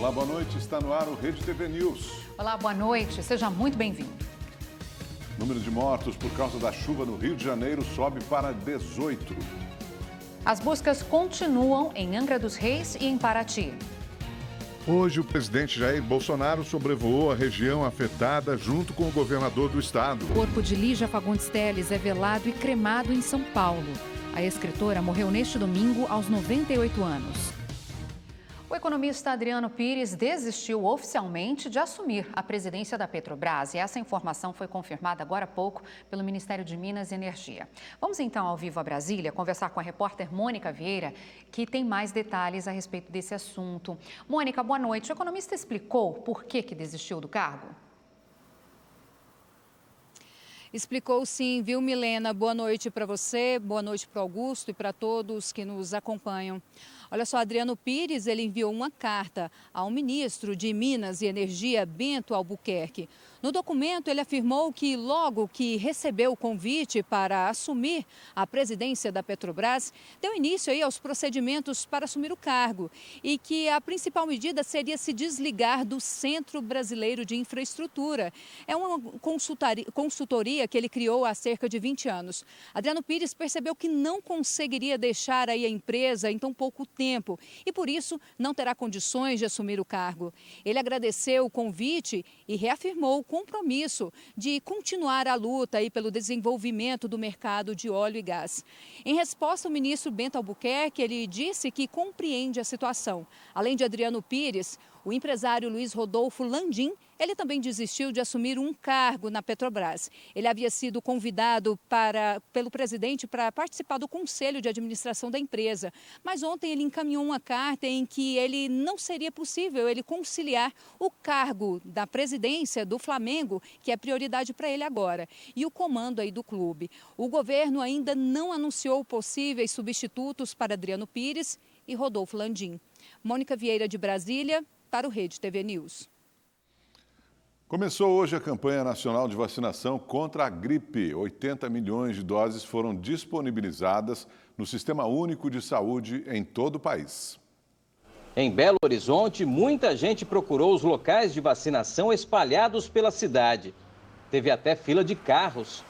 Olá, boa noite. Está no ar o Rede TV News. Olá, boa noite. Seja muito bem-vindo. O número de mortos por causa da chuva no Rio de Janeiro sobe para 18. As buscas continuam em Angra dos Reis e em Paraty. Hoje, o presidente Jair Bolsonaro sobrevoou a região afetada junto com o governador do estado. O corpo de Lígia Fagundes Telles é velado e cremado em São Paulo. A escritora morreu neste domingo aos 98 anos. O economista Adriano Pires desistiu oficialmente de assumir a presidência da Petrobras. E essa informação foi confirmada agora há pouco pelo Ministério de Minas e Energia. Vamos então ao vivo a Brasília conversar com a repórter Mônica Vieira, que tem mais detalhes a respeito desse assunto. Mônica, boa noite. O economista explicou por que desistiu do cargo? Explicou sim, viu, Milena? Boa noite para você, boa noite para o Augusto e para todos que nos acompanham. Olha só, Adriano Pires, ele enviou uma carta ao ministro de Minas e Energia, Bento Albuquerque. No documento, ele afirmou que logo que recebeu o convite para assumir a presidência da Petrobras, deu início aí aos procedimentos para assumir o cargo e que a principal medida seria se desligar do Centro Brasileiro de Infraestrutura. É uma consultoria que ele criou há cerca de 20 anos. Adriano Pires percebeu que não conseguiria deixar aí a empresa em tão pouco tempo e, por isso, não terá condições de assumir o cargo. Ele agradeceu o convite e reafirmou o compromisso de continuar a luta aí pelo desenvolvimento do mercado de óleo e gás. Em resposta, o ministro Bento Albuquerque, ele disse que compreende a situação. Além de Adriano Pires, o empresário Luiz Rodolfo Landim, ele também desistiu de assumir um cargo na Petrobras. Ele havia sido convidado pelo presidente para participar do conselho de administração da empresa. Mas ontem ele encaminhou uma carta em que ele não seria possível ele conciliar o cargo da presidência do Flamengo, que é prioridade para ele agora, e o comando aí do clube. O governo ainda não anunciou possíveis substitutos para Adriano Pires e Rodolfo Landim. Mônica Vieira de Brasília, para o Rede TV News. Começou hoje a campanha nacional de vacinação contra a gripe. 80 milhões de doses foram disponibilizadas no Sistema Único de Saúde em todo o país. Em Belo Horizonte, muita gente procurou os locais de vacinação espalhados pela cidade. Teve até fila de carros.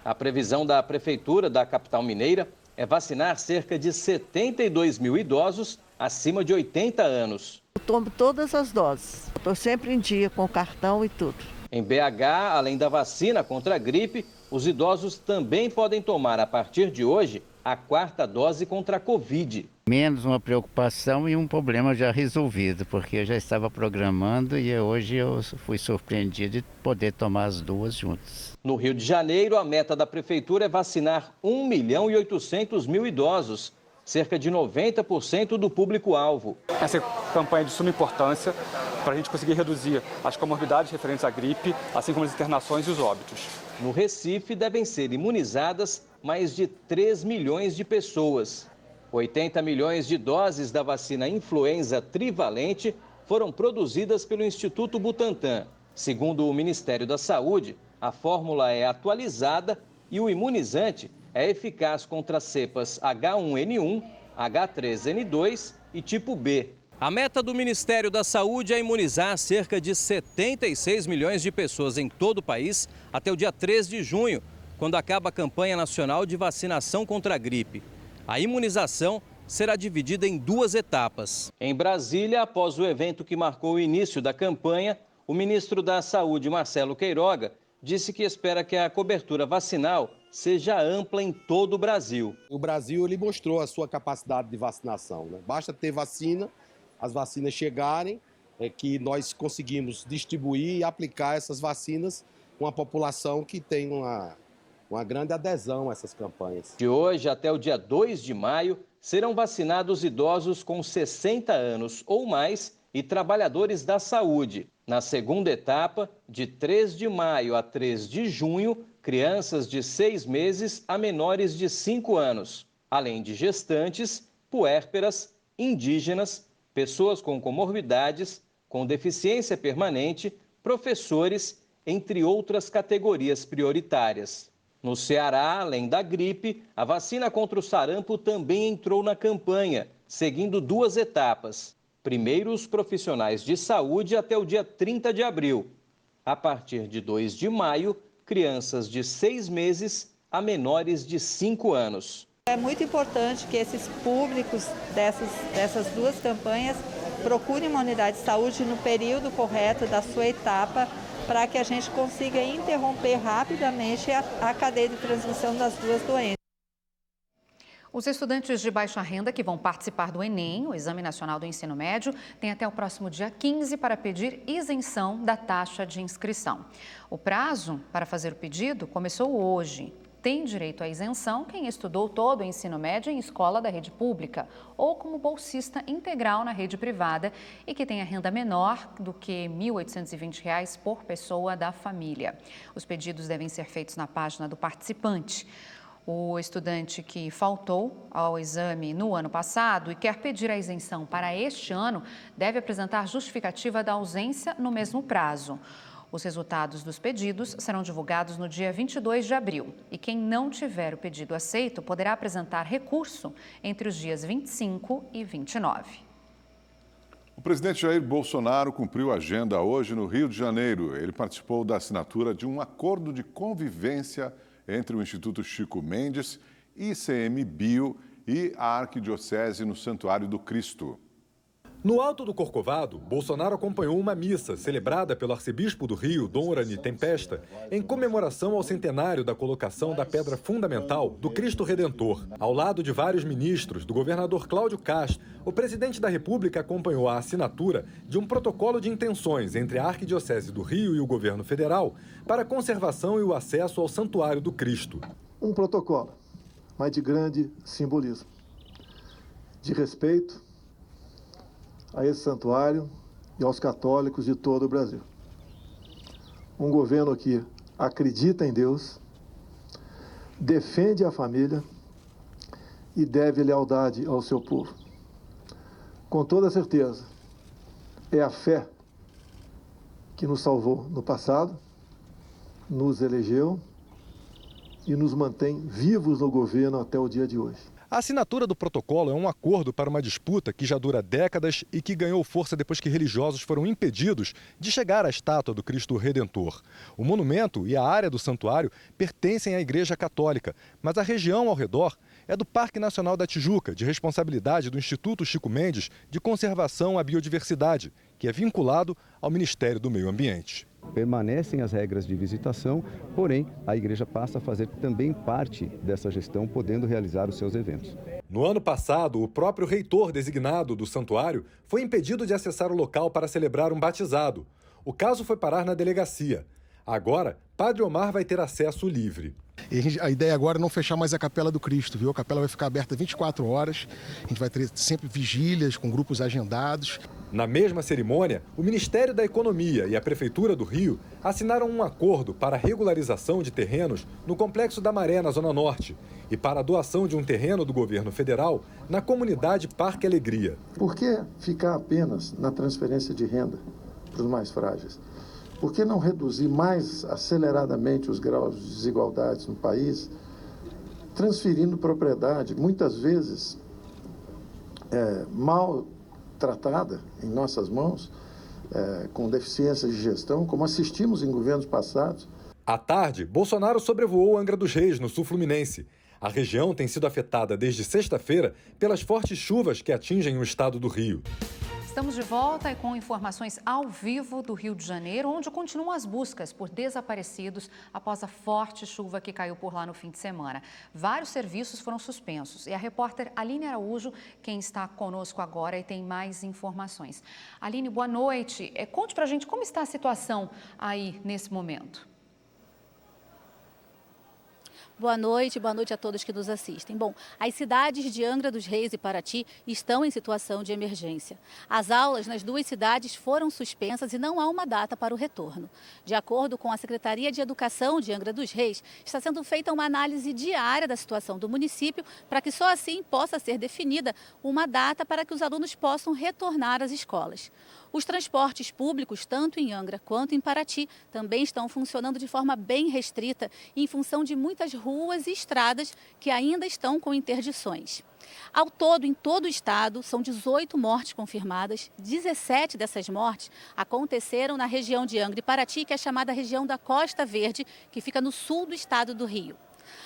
A previsão da Prefeitura da capital mineira é vacinar cerca de 72 mil idosos acima de 80 anos. Eu tomo todas as doses. Estou sempre em dia com o cartão e tudo. Em BH, além da vacina contra a gripe, os idosos também podem tomar, a partir de hoje, a 4ª dose contra a Covid. Menos uma preocupação e um problema já resolvido, porque eu já estava programando e hoje eu fui surpreendido de poder tomar as duas juntas. No Rio de Janeiro, a meta da Prefeitura é vacinar 1.800.000 idosos, cerca de 90% do público-alvo. Essa campanha é de suma importância para a gente conseguir reduzir as comorbidades referentes à gripe, assim como as internações e os óbitos. No Recife, devem ser imunizadas mais de 3 milhões de pessoas. 80 milhões de doses da vacina influenza trivalente foram produzidas pelo Instituto Butantan. Segundo o Ministério da Saúde, a fórmula é atualizada e o imunizante é eficaz contra as cepas H1N1, H3N2 e tipo B. A meta do Ministério da Saúde é imunizar cerca de 76 milhões de pessoas em todo o país até o dia 3 de junho, quando acaba a campanha nacional de vacinação contra a gripe. A imunização será dividida em 2 etapas. Em Brasília, após o evento que marcou o início da campanha, o ministro da Saúde, Marcelo Queiroga, disse que espera que a cobertura vacinal seja ampla em todo o Brasil. O Brasil ele mostrou a sua capacidade de vacinação, né? Basta ter vacina, as vacinas chegarem, que nós conseguimos distribuir e aplicar essas vacinas com a população que tem uma grande adesão a essas campanhas. De hoje até o dia 2 de maio, serão vacinados idosos com 60 anos ou mais e trabalhadores da saúde. Na segunda etapa, de 3 de maio a 3 de junho, crianças de 6 meses a menores de 5 anos, além de gestantes, puérperas, indígenas, pessoas com comorbidades, com deficiência permanente, professores, entre outras categorias prioritárias. No Ceará, além da gripe, a vacina contra o sarampo também entrou na campanha, seguindo 2 etapas. Primeiro os profissionais de saúde até o dia 30 de abril. A partir de 2 de maio, crianças de 6 meses a menores de 5 anos. É muito importante que esses públicos dessas duas campanhas procurem uma unidade de saúde no período correto da sua etapa, para que a gente consiga interromper rapidamente a cadeia de transmissão das duas doenças. Os estudantes de baixa renda que vão participar do Enem, o Exame Nacional do Ensino Médio, têm até o próximo dia 15 para pedir isenção da taxa de inscrição. O prazo para fazer o pedido começou hoje. Tem direito à isenção quem estudou todo o ensino médio em escola da rede pública ou como bolsista integral na rede privada e que tenha renda menor do que R$ 1.820 por pessoa da família. Os pedidos devem ser feitos na página do participante. O estudante que faltou ao exame no ano passado e quer pedir a isenção para este ano deve apresentar justificativa da ausência no mesmo prazo. Os resultados dos pedidos serão divulgados no dia 22 de abril e quem não tiver o pedido aceito poderá apresentar recurso entre os dias 25 e 29. O presidente Jair Bolsonaro cumpriu a agenda hoje no Rio de Janeiro. Ele participou da assinatura de um acordo de convivência entre o Instituto Chico Mendes, ICMBio e a Arquidiocese no Santuário do Cristo. No Alto do Corcovado, Bolsonaro acompanhou uma missa celebrada pelo arcebispo do Rio, Dom Orani Tempesta, em comemoração ao centenário da colocação da pedra fundamental do Cristo Redentor. Ao lado de vários ministros, do governador Cláudio Castro, o presidente da República acompanhou a assinatura de um protocolo de intenções entre a Arquidiocese do Rio e o governo federal para a conservação e o acesso ao Santuário do Cristo. Um protocolo, mas de grande simbolismo, de respeito a esse santuário e aos católicos de todo o Brasil. Um governo que acredita em Deus, defende a família e deve lealdade ao seu povo. Com toda certeza, é a fé que nos salvou no passado, nos elegeu e nos mantém vivos no governo até o dia de hoje. A assinatura do protocolo é um acordo para uma disputa que já dura décadas e que ganhou força depois que religiosos foram impedidos de chegar à estátua do Cristo Redentor. O monumento e a área do santuário pertencem à Igreja Católica, mas a região ao redor é do Parque Nacional da Tijuca, de responsabilidade do Instituto Chico Mendes de Conservação à Biodiversidade, que é vinculado ao Ministério do Meio Ambiente. Permanecem as regras de visitação, porém a igreja passa a fazer também parte dessa gestão, podendo realizar os seus eventos. No ano passado, o próprio reitor designado do santuário foi impedido de acessar o local para celebrar um batizado. O caso foi parar na delegacia. Agora, Padre Omar vai ter acesso livre. E a ideia agora é não fechar mais a Capela do Cristo, viu? A capela vai ficar aberta 24 horas, a gente vai ter sempre vigílias com grupos agendados. Na mesma cerimônia, o Ministério da Economia e a Prefeitura do Rio assinaram um acordo para a regularização de terrenos no Complexo da Maré, na Zona Norte, e para a doação de um terreno do governo federal na comunidade Parque Alegria. Por que ficar apenas na transferência de renda para os mais frágeis? Por que não reduzir mais aceleradamente os graus de desigualdades no país, transferindo propriedade, muitas vezes mal tratada em nossas mãos, com deficiências de gestão, como assistimos em governos passados? À tarde, Bolsonaro sobrevoou Angra dos Reis, no sul fluminense. A região tem sido afetada desde sexta-feira pelas fortes chuvas que atingem o estado do Rio. Estamos de volta e com informações ao vivo do Rio de Janeiro, onde continuam as buscas por desaparecidos após a forte chuva que caiu por lá no fim de semana. Vários serviços foram suspensos e a repórter Aline Araújo, quem está conosco agora e tem mais informações. Aline, boa noite. Conte pra gente como está a situação aí nesse momento. Boa noite a todos que nos assistem. Bom, as cidades de Angra dos Reis e Paraty estão em situação de emergência. As aulas nas duas cidades foram suspensas e não há uma data para o retorno. De acordo com a Secretaria de Educação de Angra dos Reis, está sendo feita uma análise diária da situação do município para que só assim possa ser definida uma data para que os alunos possam retornar às escolas. Os transportes públicos, tanto em Angra quanto em Paraty, também estão funcionando de forma bem restrita em função de muitas ruas e estradas que ainda estão com interdições. Ao todo, em todo o estado, são 18 mortes confirmadas. 17 dessas mortes aconteceram na região de Angra e Paraty, que é chamada região da Costa Verde, que fica no sul do estado do Rio.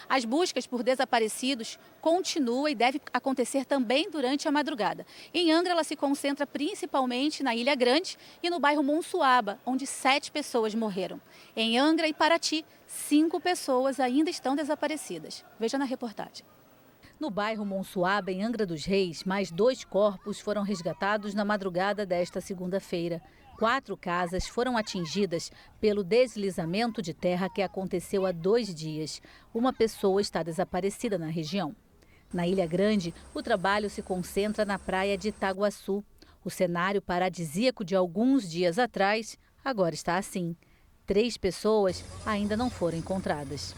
As buscas por desaparecidos continuam e devem acontecer também durante a madrugada. Em Angra, ela se concentra principalmente na Ilha Grande e no bairro Monsuaba, onde 7 pessoas morreram. Em Angra e Paraty, 5 pessoas ainda estão desaparecidas. Veja na reportagem. No bairro Monsuaba, em Angra dos Reis, mais 2 corpos foram resgatados na madrugada desta segunda-feira. 4 casas foram atingidas pelo deslizamento de terra que aconteceu há 2 dias. Uma pessoa está desaparecida na região. Na Ilha Grande, o trabalho se concentra na praia de Itaguaçu. O cenário paradisíaco de alguns dias atrás agora está assim. 3 pessoas ainda não foram encontradas.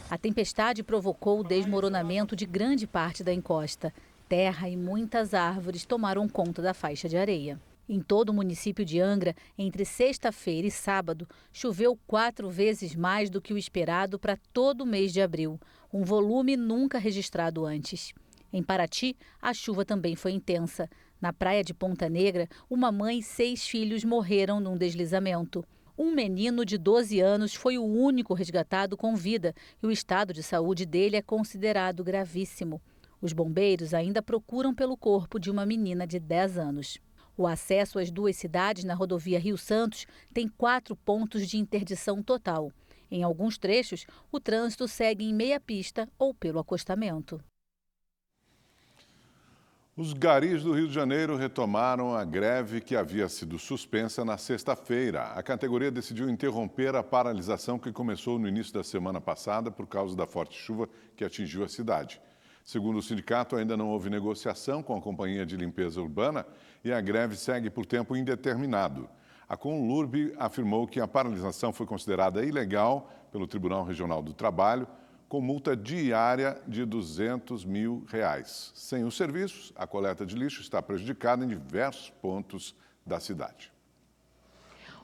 A tempestade provocou o desmoronamento de grande parte da encosta. Terra e muitas árvores tomaram conta da faixa de areia. Em todo o município de Angra, entre sexta-feira e sábado, choveu 4 vezes mais do que o esperado para todo o mês de abril, um volume nunca registrado antes. Em Paraty, a chuva também foi intensa. Na praia de Ponta Negra, uma mãe e 6 filhos morreram num deslizamento. Um menino de 12 anos foi o único resgatado com vida e o estado de saúde dele é considerado gravíssimo. Os bombeiros ainda procuram pelo corpo de uma menina de 10 anos. O acesso às 2 cidades na rodovia Rio-Santos tem 4 pontos de interdição total. Em alguns trechos, o trânsito segue em meia pista ou pelo acostamento. Os garis do Rio de Janeiro retomaram a greve que havia sido suspensa na sexta-feira. A categoria decidiu interromper a paralisação que começou no início da semana passada por causa da forte chuva que atingiu a cidade. Segundo o sindicato, ainda não houve negociação com a Companhia de Limpeza Urbana e a greve segue por tempo indeterminado. A Conlurb afirmou que a paralisação foi considerada ilegal pelo Tribunal Regional do Trabalho, com multa diária de R$ 200 mil. Sem os serviços, a coleta de lixo está prejudicada em diversos pontos da cidade.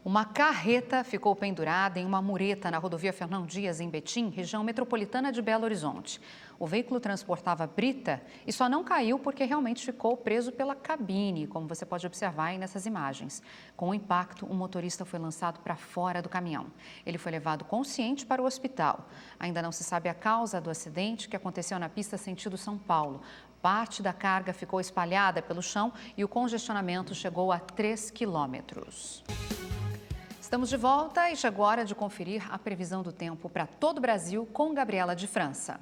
Uma carreta ficou pendurada em uma mureta na rodovia Fernão Dias, em Betim, região metropolitana de Belo Horizonte. O veículo transportava brita e só não caiu porque realmente ficou preso pela cabine, como você pode observar aí nessas imagens. Com o impacto, o motorista foi lançado para fora do caminhão. Ele foi levado consciente para o hospital. Ainda não se sabe a causa do acidente que aconteceu na pista sentido São Paulo. Parte da carga ficou espalhada pelo chão e o congestionamento chegou a 3 quilômetros. Estamos de volta e chegou a hora de conferir a previsão do tempo para todo o Brasil com Gabriela de França.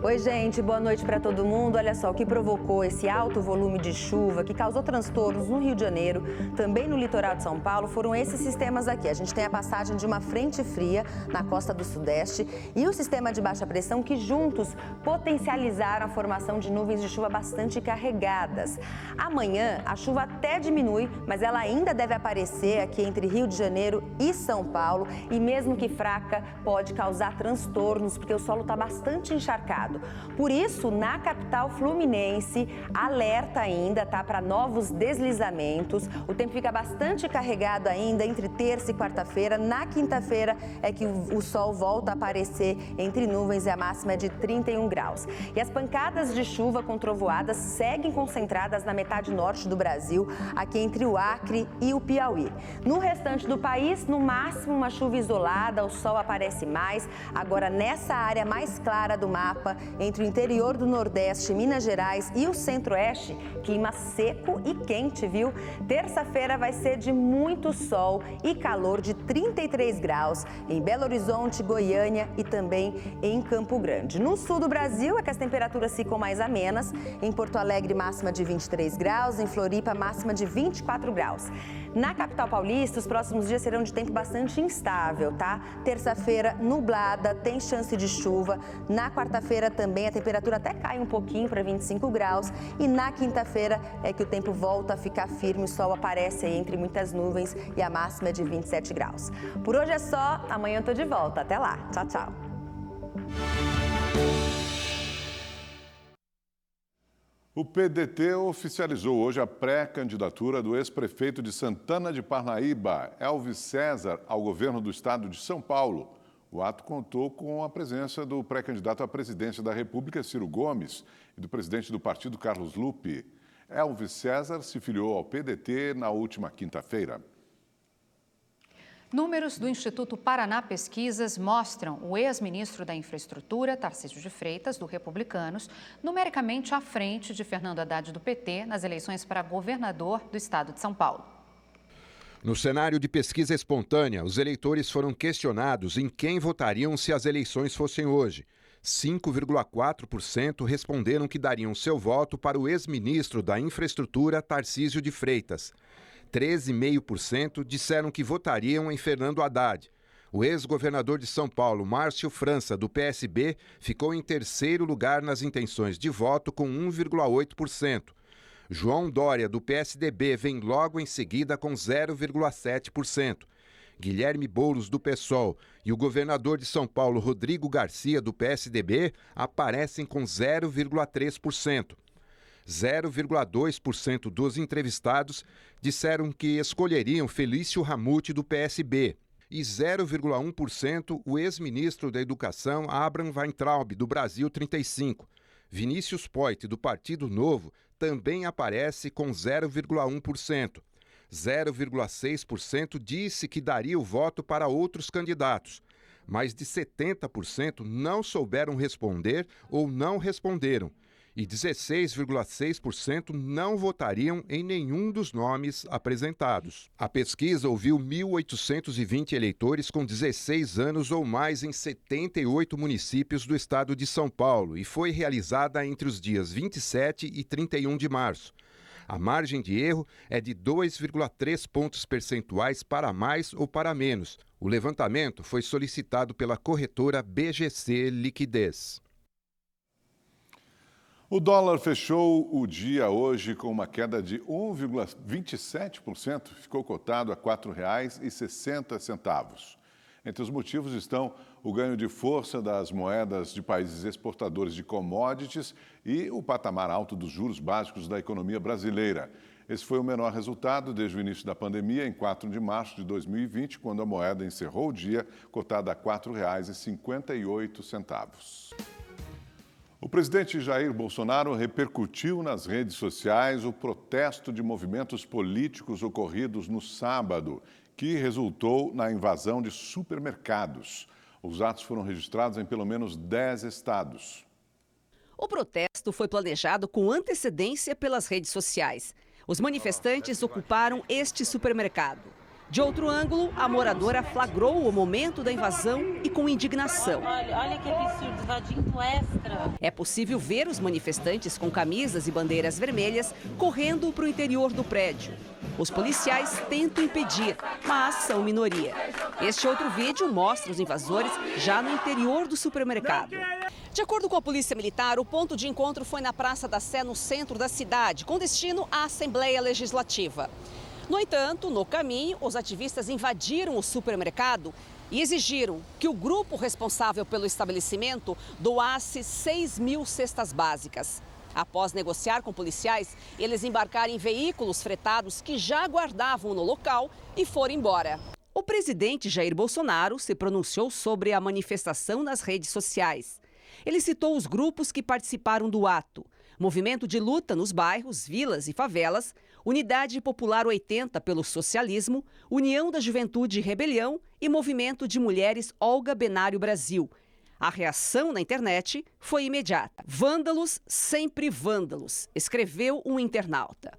Oi, gente, boa noite para todo mundo. Olha só, o que provocou esse alto volume de chuva que causou transtornos no Rio de Janeiro, também no litoral de São Paulo, foram esses sistemas aqui. A gente tem a passagem de uma frente fria na costa do Sudeste e o sistema de baixa pressão que juntos potencializaram a formação de nuvens de chuva bastante carregadas. Amanhã, a chuva até diminui, mas ela ainda deve aparecer aqui entre Rio de Janeiro e São Paulo e mesmo que fraca, pode causar transtornos, porque o solo está bastante encharcado. Por isso, na capital fluminense, alerta ainda, tá, para novos deslizamentos. O tempo fica bastante carregado ainda entre terça e quarta-feira. Na quinta-feira é que o sol volta a aparecer entre nuvens e a máxima é de 31 graus. E as pancadas de chuva com trovoadas seguem concentradas na metade norte do Brasil, aqui entre o Acre e o Piauí. No restante do país, no máximo uma chuva isolada, o sol aparece mais. Agora, nessa área mais clara do mapa, entre o interior do Nordeste, Minas Gerais e o Centro-Oeste, clima seco e quente, viu? Terça-feira vai ser de muito sol e calor de 33 graus em Belo Horizonte, Goiânia e também em Campo Grande. No sul do Brasil é que as temperaturas ficam mais amenas. Em Porto Alegre, máxima de 23 graus, em Floripa, máxima de 24 graus. Na capital paulista, os próximos dias serão de tempo bastante instável, tá? Terça-feira, nublada, tem chance de chuva. Na quarta-feira também a temperatura até cai um pouquinho para 25 graus. E na quinta-feira é que o tempo volta a ficar firme, o sol aparece aí entre muitas nuvens e a máxima é de 27 graus. Por hoje é só, amanhã eu tô de volta. Até lá. Tchau, tchau. O PDT oficializou hoje a pré-candidatura do ex-prefeito de Santana de Parnaíba, Elvis César, ao governo do estado de São Paulo. O ato contou com a presença do pré-candidato à presidência da República, Ciro Gomes, e do presidente do partido, Carlos Lupe. Elvis César se filiou ao PDT na última quinta-feira. Números do Instituto Paraná Pesquisas mostram o ex-ministro da Infraestrutura, Tarcísio de Freitas, do Republicanos, numericamente à frente de Fernando Haddad, do PT, nas eleições para governador do estado de São Paulo. No cenário de pesquisa espontânea, os eleitores foram questionados em quem votariam se as eleições fossem hoje. 5,4% responderam que dariam seu voto para o ex-ministro da Infraestrutura, Tarcísio de Freitas. 13,5% disseram que votariam em Fernando Haddad. O ex-governador de São Paulo, Márcio França, do PSB, ficou em terceiro lugar nas intenções de voto com 1,8%. João Dória, do PSDB, vem logo em seguida com 0,7%. Guilherme Boulos, do PSOL, e o governador de São Paulo, Rodrigo Garcia, do PSDB, aparecem com 0,3%. 0,2% dos entrevistados disseram que escolheriam Felício Ramute, do PSB. E 0,1% o ex-ministro da Educação, Abraham Weintraub, do Brasil 35. Vinícius Poit, do Partido Novo, também aparece com 0,1%. 0,6% disse que daria o voto para outros candidatos. Mais de 70% não souberam responder ou não responderam. E 16,6% não votariam em nenhum dos nomes apresentados. A pesquisa ouviu 1.820 eleitores com 16 anos ou mais em 78 municípios do estado de São Paulo e foi realizada entre os dias 27 e 31 de março. A margem de erro é de 2,3 pontos percentuais para mais ou para menos. O levantamento foi solicitado pela corretora BGC Liquidez. O dólar fechou o dia hoje com uma queda de 1,27%, ficou cotado a R$ 4,60. Entre os motivos estão o ganho de força das moedas de países exportadores de commodities e o patamar alto dos juros básicos da economia brasileira. Esse foi o menor resultado desde o início da pandemia, em 4 de março de 2020, quando a moeda encerrou o dia cotada a R$ 4,58. O presidente Jair Bolsonaro repercutiu nas redes sociais o protesto de movimentos políticos ocorridos no sábado, que resultou na invasão de supermercados. Os atos foram registrados em pelo menos 10 estados. O protesto foi planejado com antecedência pelas redes sociais. Os manifestantes ocuparam este supermercado. De outro ângulo, a moradora flagrou o momento da invasão e com indignação. Olha que absurdo, invadindo extra. É possível ver os manifestantes com camisas e bandeiras vermelhas correndo para o interior do prédio. Os policiais tentam impedir, mas são minoria. Este outro vídeo mostra os invasores já no interior do supermercado. De acordo com a Polícia Militar, o ponto de encontro foi na Praça da Sé, no centro da cidade, com destino à Assembleia Legislativa. No entanto, no caminho, os ativistas invadiram o supermercado e exigiram que o grupo responsável pelo estabelecimento doasse 6.000 cestas básicas. Após negociar com policiais, eles embarcaram em veículos fretados que já aguardavam no local e foram embora. O presidente Jair Bolsonaro se pronunciou sobre a manifestação nas redes sociais. Ele citou os grupos que participaram do ato: Movimento de Luta nos Bairros, Vilas e Favelas, Unidade Popular 80 pelo Socialismo, União da Juventude e Rebelião e Movimento de Mulheres Olga Benário Brasil. A reação na internet foi imediata. Vândalos, sempre vândalos, escreveu um internauta.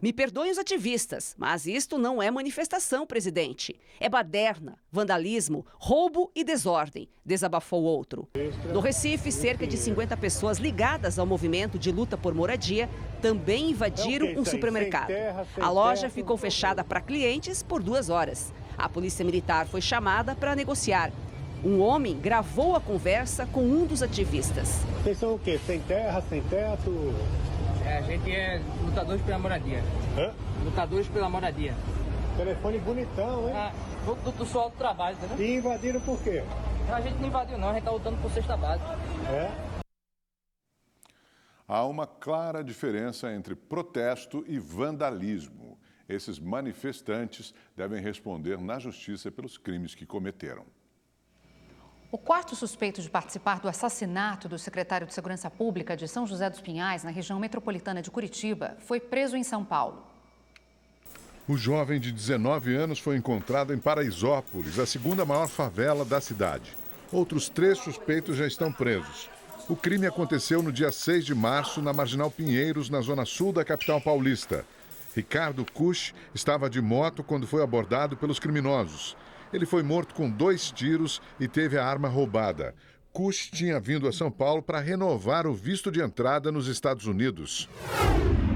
Me perdoem os ativistas, mas isto não é manifestação, presidente. É baderna, vandalismo, roubo e desordem, desabafou outro. No Recife, cerca de 50 pessoas ligadas ao movimento de luta por moradia também invadiram um supermercado. A loja ficou fechada para clientes por 2 horas. A polícia militar foi chamada para negociar. Um homem gravou a conversa com um dos ativistas. Vocês são o quê? Sem terra, sem teto? A gente é lutadores pela moradia. Hã? Lutadores pela moradia. Telefone bonitão, hein? Do seu alto trabalho, entendeu? E invadiram por quê? A gente não invadiu não, a gente tá lutando por cesta básica. É? Há uma clara diferença entre protesto e vandalismo. Esses manifestantes devem responder na justiça pelos crimes que cometeram. O quarto suspeito de participar do assassinato do secretário de Segurança Pública de São José dos Pinhais, na região metropolitana de Curitiba, foi preso em São Paulo. O jovem de 19 anos foi encontrado em Paraisópolis, a segunda maior favela da cidade. Outros 3 suspeitos já estão presos. O crime aconteceu no dia 6 de março, na Marginal Pinheiros, na zona sul da capital paulista. Ricardo Cush estava de moto quando foi abordado pelos criminosos. Ele foi morto com 2 tiros e teve a arma roubada. Cush tinha vindo a São Paulo para renovar o visto de entrada nos Estados Unidos.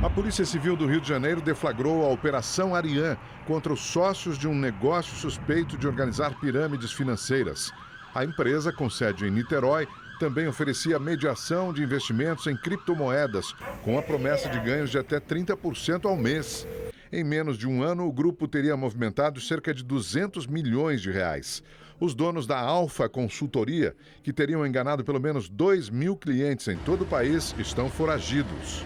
A Polícia Civil do Rio de Janeiro deflagrou a Operação Arian contra os sócios de um negócio suspeito de organizar pirâmides financeiras. A empresa, com sede em Niterói, também oferecia mediação de investimentos em criptomoedas, com a promessa de ganhos de até 30% ao mês. Em menos de um ano, o grupo teria movimentado cerca de 200 milhões de reais. Os donos da Alfa Consultoria, que teriam enganado pelo menos 2.000 clientes em todo o país, estão foragidos.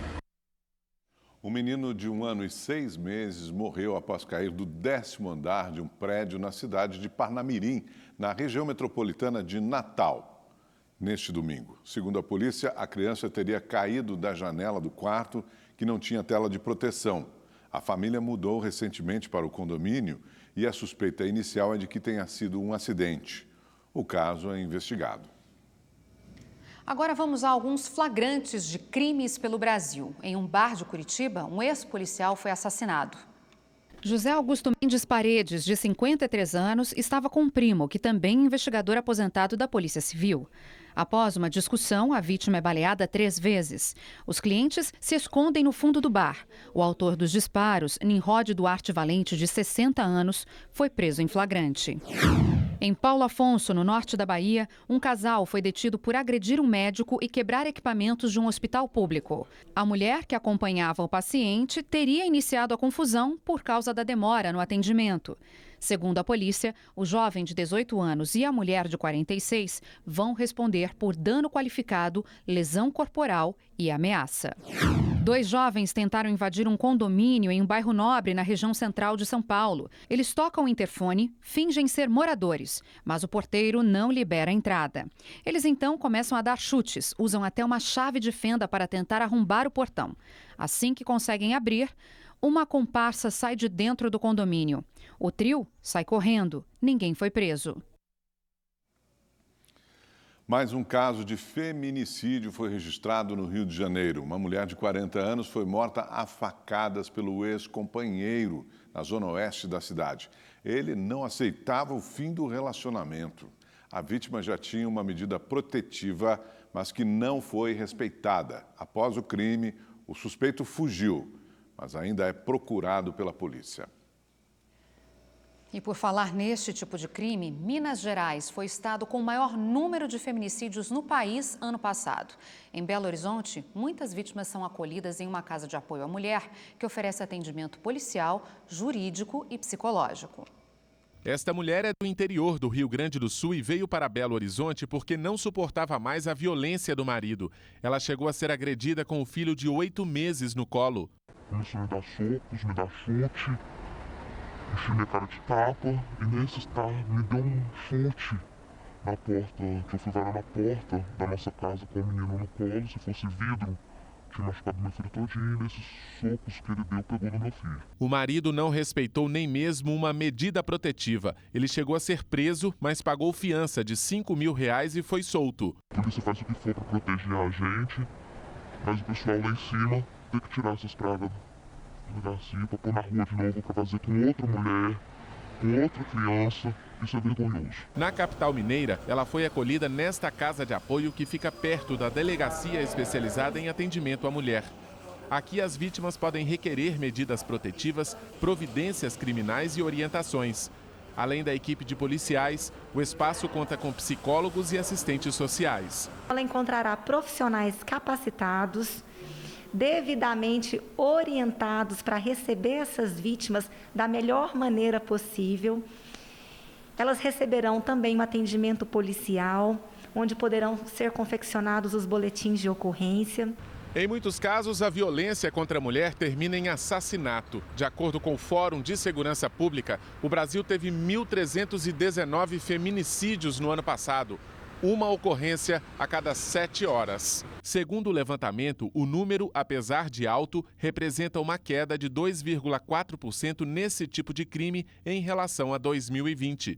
Um menino de 1 ano e 6 meses morreu após cair do 10º andar de um prédio na cidade de Parnamirim, na região metropolitana de Natal, neste domingo. Segundo a polícia, a criança teria caído da janela do quarto, que não tinha tela de proteção. A família mudou recentemente para o condomínio e a suspeita inicial é de que tenha sido um acidente. O caso é investigado. Agora vamos a alguns flagrantes de crimes pelo Brasil. Em um bar de Curitiba, um ex-policial foi assassinado. José Augusto Mendes Paredes, de 53 anos, estava com um primo, que também é investigador aposentado da Polícia Civil. Após uma discussão, a vítima é baleada 3 vezes. Os clientes se escondem no fundo do bar. O autor dos disparos, Nimrod Duarte Valente, de 60 anos, foi preso em flagrante. Em Paulo Afonso, no norte da Bahia, um casal foi detido por agredir um médico e quebrar equipamentos de um hospital público. A mulher que acompanhava o paciente teria iniciado a confusão por causa da demora no atendimento. Segundo a polícia, o jovem de 18 anos e a mulher de 46 vão responder por dano qualificado, lesão corporal e ameaça. 2 jovens tentaram invadir um condomínio em um bairro nobre na região central de São Paulo. Eles tocam o interfone, fingem ser moradores, mas o porteiro não libera a entrada. Eles então começam a dar chutes, usam até uma chave de fenda para tentar arrombar o portão. Assim que conseguem abrir, uma comparsa sai de dentro do condomínio. O trio sai correndo. Ninguém foi preso. Mais um caso de feminicídio foi registrado no Rio de Janeiro. Uma mulher de 40 anos foi morta a facadas pelo ex-companheiro na zona oeste da cidade. Ele não aceitava o fim do relacionamento. A vítima já tinha uma medida protetiva, mas que não foi respeitada. Após o crime, o suspeito fugiu, mas ainda é procurado pela polícia. E por falar neste tipo de crime, Minas Gerais foi o estado com o maior número de feminicídios no país ano passado. Em Belo Horizonte, muitas vítimas são acolhidas em uma casa de apoio à mulher, que oferece atendimento policial, jurídico e psicológico. Esta mulher é do interior do Rio Grande do Sul e veio para Belo Horizonte porque não suportava mais a violência do marido. Ela chegou a ser agredida com o filho de 8 meses no colo. Começou a me dar socos, me dar chute, enchi minha cara de tapa e nesse me deu um chute na porta, que eu fui varar na porta da nossa casa com o menino no colo. Se fosse vidro, tinha machucado meu filho todinho, e nesses socos que ele deu, pegou no meu filho. O marido não respeitou nem mesmo uma medida protetiva. Ele chegou a ser preso, mas pagou fiança de R$5.000 e foi solto. A polícia faz o que for para proteger a gente, mas o pessoal lá em cima tem que tirar essas pragas da delegacia para pôr na rua de novo, para fazer com outra mulher, com outra criança. Isso é vergonhoso. Na capital mineira, ela foi acolhida nesta casa de apoio que fica perto da delegacia especializada em atendimento à mulher. Aqui as vítimas podem requerer medidas protetivas, providências criminais e orientações. Além da equipe de policiais, o espaço conta com psicólogos e assistentes sociais. Ela encontrará profissionais capacitados, devidamente orientados para receber essas vítimas da melhor maneira possível. Elas receberão também um atendimento policial, onde poderão ser confeccionados os boletins de ocorrência. Em muitos casos, a violência contra a mulher termina em assassinato. De acordo com o Fórum de Segurança Pública, o Brasil teve 1.319 feminicídios no ano passado. uma ocorrência a cada 7 horas. Segundo o levantamento, o número, apesar de alto, representa uma queda de 2,4% nesse tipo de crime em relação a 2020.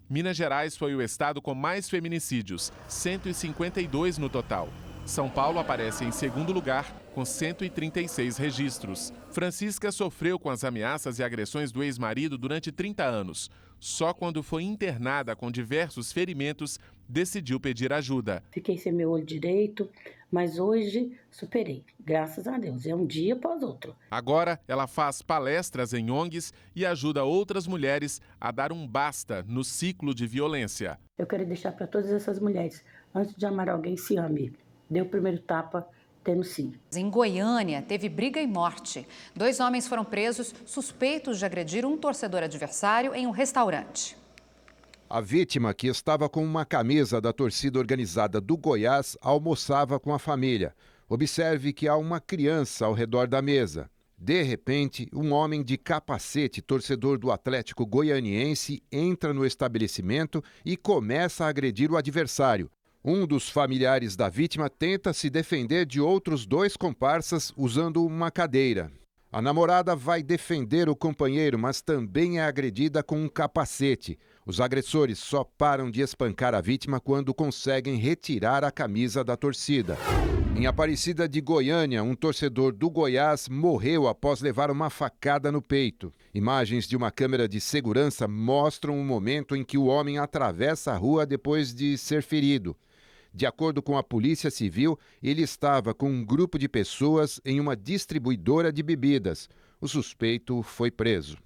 Minas Gerais foi o estado com mais feminicídios, 152 no total. São Paulo aparece em segundo lugar, com 136 registros. Francisca sofreu com as ameaças e agressões do ex-marido durante 30 anos. Só quando foi internada com diversos ferimentos, decidiu pedir ajuda. Fiquei sem meu olho direito, mas hoje superei, graças a Deus. É um dia após outro. Agora, ela faz palestras em ONGs e ajuda outras mulheres a dar um basta no ciclo de violência. Eu quero deixar para todas essas mulheres, antes de amar alguém, se ame. Dê o primeiro tapa, tendo sim. Em Goiânia, teve briga e morte. 2 homens foram presos suspeitos de agredir um torcedor adversário em um restaurante. A vítima, que estava com uma camisa da torcida organizada do Goiás, almoçava com a família. Observe que há uma criança ao redor da mesa. De repente, um homem de capacete, torcedor do Atlético Goianiense, entra no estabelecimento e começa a agredir o adversário. Um dos familiares da vítima tenta se defender de outros 2 comparsas usando uma cadeira. A namorada vai defender o companheiro, mas também é agredida com um capacete. Os agressores só param de espancar a vítima quando conseguem retirar a camisa da torcida. Em Aparecida de Goiânia, um torcedor do Goiás morreu após levar uma facada no peito. Imagens de uma câmera de segurança mostram o momento em que o homem atravessa a rua depois de ser ferido. De acordo com a Polícia Civil, ele estava com um grupo de pessoas em uma distribuidora de bebidas. O suspeito foi preso.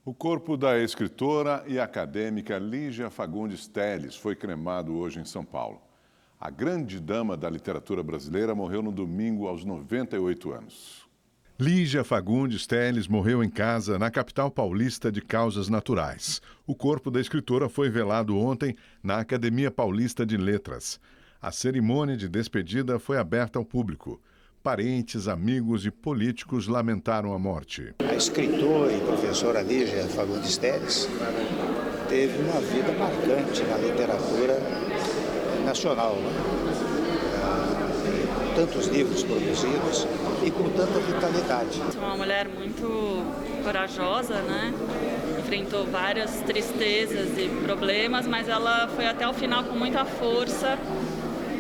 O corpo da escritora e acadêmica Lígia Fagundes Telles foi cremado hoje em São Paulo. A grande dama da literatura brasileira morreu no domingo aos 98 anos. Lígia Fagundes Telles morreu em casa, na capital paulista, de causas naturais. O corpo da escritora foi velado ontem na Academia Paulista de Letras. A cerimônia de despedida foi aberta ao público. Parentes, amigos e políticos lamentaram a morte. A escritora e professora Lígia Fagundes Telles teve uma vida marcante na literatura nacional, tantos livros produzidos e com tanta vitalidade. Uma mulher muito corajosa, né? Enfrentou várias tristezas e problemas, mas ela foi até o final com muita força,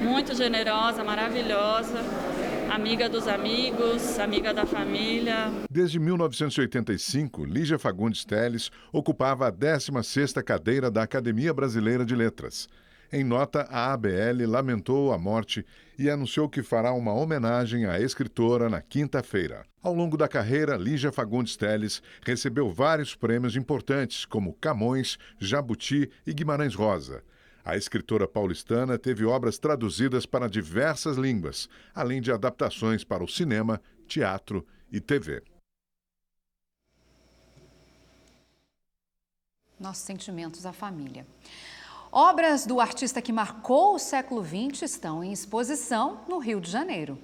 muito generosa, maravilhosa, amiga dos amigos, amiga da família. Desde 1985, Lígia Fagundes Telles ocupava a 16ª cadeira da Academia Brasileira de Letras. Em nota, a ABL lamentou a morte e anunciou que fará uma homenagem à escritora na quinta-feira. Ao longo da carreira, Lígia Fagundes Telles recebeu vários prêmios importantes, como Camões, Jabuti e Guimarães Rosa. A escritora paulistana teve obras traduzidas para diversas línguas, além de adaptações para o cinema, teatro e TV. Nossos sentimentos à família. Obras do artista que marcou o século XX estão em exposição no Rio de Janeiro.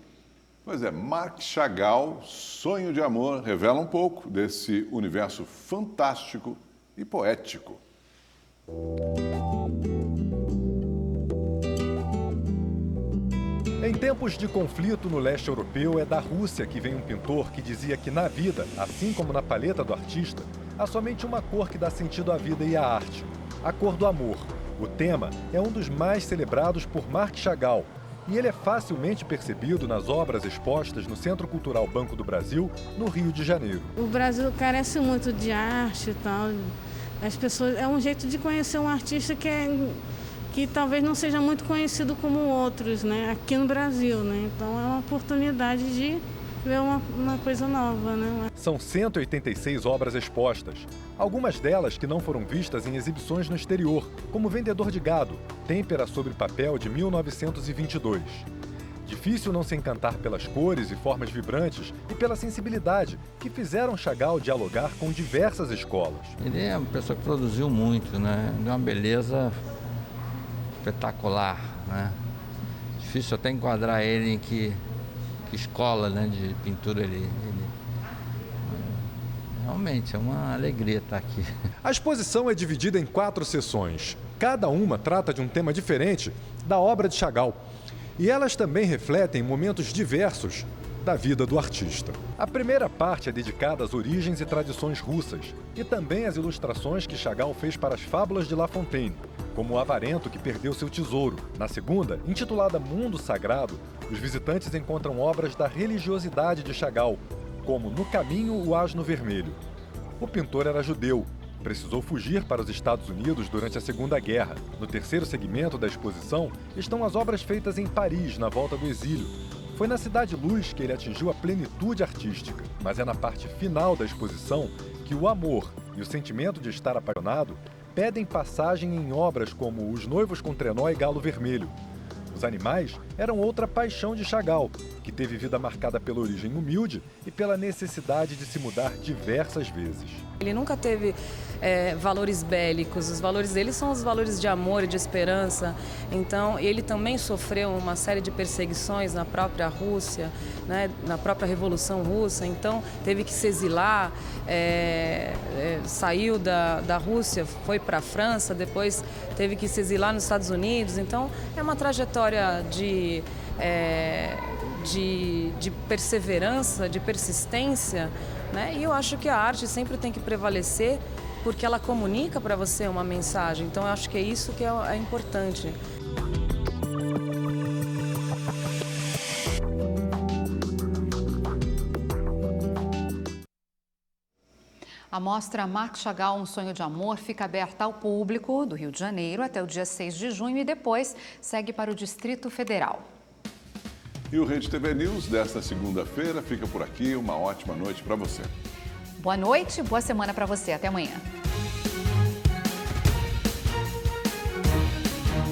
Pois é, Marc Chagall, Sonho de Amor, revela um pouco desse universo fantástico e poético. Em tempos de conflito no leste europeu, é da Rússia que vem um pintor que dizia que na vida, assim como na paleta do artista, há somente uma cor que dá sentido à vida e à arte: a cor do amor. O tema é um dos mais celebrados por Marc Chagall e ele é facilmente percebido nas obras expostas no Centro Cultural Banco do Brasil, no Rio de Janeiro. O Brasil carece muito de arte e tal. As pessoas, é um jeito de conhecer um artista que talvez não seja muito conhecido como outros, né? Aqui no Brasil, né? Então é uma oportunidade de ver uma coisa nova, né? São 186 obras expostas, algumas delas que não foram vistas em exibições no exterior, como Vendedor de Gado, Têmpera sobre Papel, de 1922. Difícil não se encantar pelas cores e formas vibrantes e pela sensibilidade que fizeram Chagall dialogar com diversas escolas. Ele é uma pessoa que produziu muito, né? De uma beleza espetacular, né? Difícil até enquadrar ele em que escola, né, de pintura ele... Realmente é uma alegria estar aqui. A exposição é dividida em 4 seções. Cada uma trata de um tema diferente da obra de Chagall. E elas também refletem momentos diversos da vida do artista. A primeira parte é dedicada às origens e tradições russas e também às ilustrações que Chagall fez para as fábulas de La Fontaine, como o avarento que perdeu seu tesouro. Na segunda, intitulada Mundo Sagrado, os visitantes encontram obras da religiosidade de Chagall, como No Caminho, o Asno Vermelho. O pintor era judeu. Precisou fugir para os Estados Unidos durante a Segunda Guerra. No terceiro segmento da exposição estão as obras feitas em Paris, na volta do exílio. Foi na Cidade Luz que ele atingiu a plenitude artística, mas é na parte final da exposição que o amor e o sentimento de estar apaixonado pedem passagem em obras como Os Noivos com Trenó e Galo Vermelho. Os animais eram outra paixão de Chagall, que teve vida marcada pela origem humilde e pela necessidade de se mudar diversas vezes. Ele nunca teve valores bélicos, os valores dele são os valores de amor e de esperança. Então, ele também sofreu uma série de perseguições na própria Rússia, né, na própria Revolução Russa. Então, teve que se exilar, saiu da Rússia, foi para a França, depois teve que se exilar nos Estados Unidos. Então, é uma trajetória de perseverança, de persistência, né? E eu acho que a arte sempre tem que prevalecer porque ela comunica para você uma mensagem. Então eu acho que é isso que é importante. A mostra Marc Chagall, Um Sonho de Amor, fica aberta ao público do Rio de Janeiro até o dia 6 de junho e depois segue para o Distrito Federal. E o Rede TV News desta segunda-feira fica por aqui. Uma ótima noite para você. Boa noite, boa semana para você. Até amanhã.